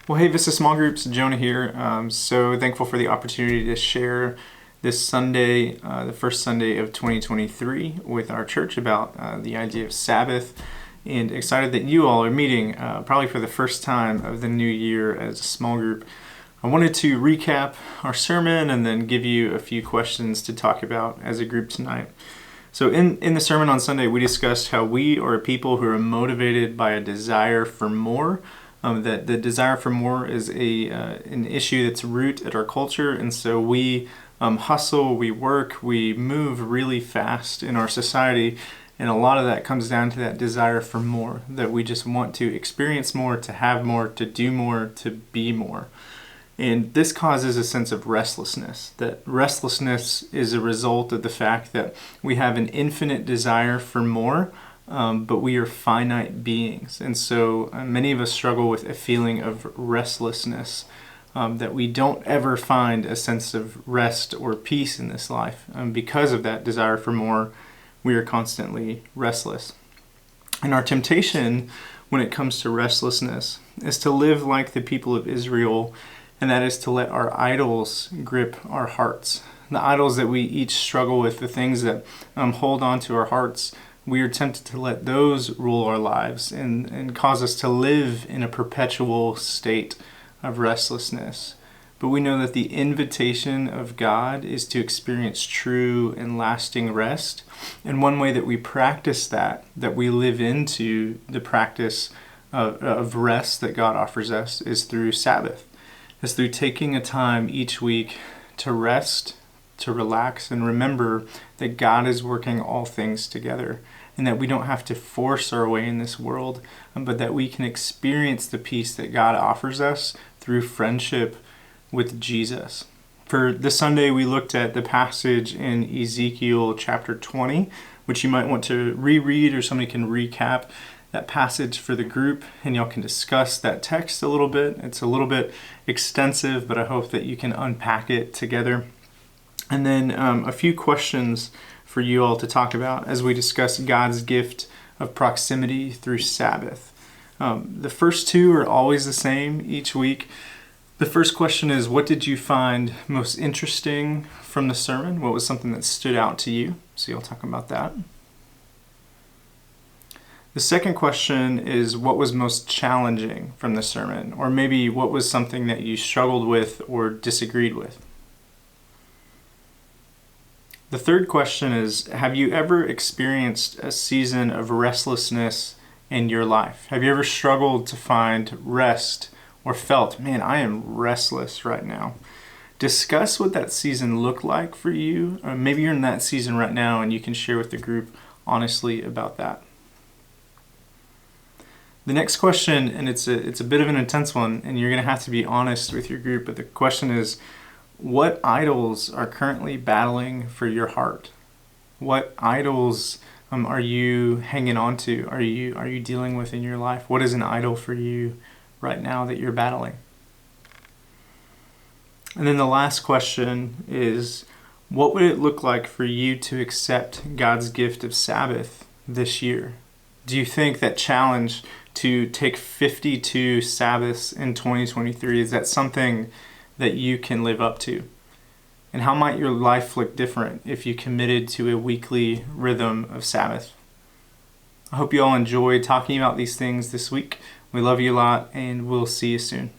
Well, hey, Vista Small Groups, Jonah here. So thankful for the opportunity to share this Sunday, the first Sunday of 2023, with our church about the idea of Sabbath, and excited that you all are meeting probably for the first time of the new year as a small group. I wanted to recap our sermon and then give you a few questions to talk about as a group tonight. So in the sermon on Sunday, we discussed how we are a people who are motivated by a desire for more. That the desire for more is an issue that's root at our culture, and so we hustle, we work, we move really fast in our society, and a lot of that comes down to that desire for more, that we just want to experience more, to have more, to do more, to be more. And this causes a sense of restlessness. That restlessness is a result of the fact that we have an infinite desire for more, but we are finite beings. And so many of us struggle with a feeling of restlessness, that we don't ever find a sense of rest or peace in this life. Because of that desire for more, we are constantly restless. And our temptation when it comes to restlessness is to live like the people of Israel, and that is to let our idols grip our hearts. The idols that we each struggle with, the things that hold on to our hearts, we are tempted to let those rule our lives and cause us to live in a perpetual state of restlessness. But we know that the invitation of God is to experience true and lasting rest. And one way that we practice that we live into the practice of rest that God offers us, is through Sabbath. It's through taking a time each week to rest, to relax, and remember that God is working all things together, and that we don't have to force our way in this world, but that we can experience the peace that God offers us through friendship with Jesus. For this Sunday, we looked at the passage in Ezekiel chapter 20, which you might want to reread, or somebody can recap that passage for the group, and y'all can discuss that text a little bit. It's a little bit extensive, but I hope that you can unpack it together. And then a few questions for you all to talk about as we discuss God's gift of proximity through Sabbath. The first two are always the same each week. The first question is, what did you find most interesting from the sermon? What was something that stood out to you? So you'll talk about that. The second question is, what was most challenging from the sermon? Or maybe what was something that you struggled with or disagreed with? The third question is, have you ever experienced a season of restlessness in your life? Have you ever struggled to find rest or felt, man, I am restless right now? Discuss what that season looked like for you. Maybe you're in that season right now and you can share with the group honestly about that. The next question, and it's a bit of an intense one, and you're going to have to be honest with your group, but the question is, what idols are currently battling for your heart? What idols are you hanging on to? Are you dealing with in your life? What is an idol for you right now that you're battling? And then the last question is, what would it look like for you to accept God's gift of Sabbath this year? Do you think that challenge to take 52 Sabbaths in 2023, is that something that you can live up to? And how might your life look different if you committed to a weekly rhythm of Sabbath? I hope you all enjoyed talking about these things this week. We love you a lot, and we'll see you soon.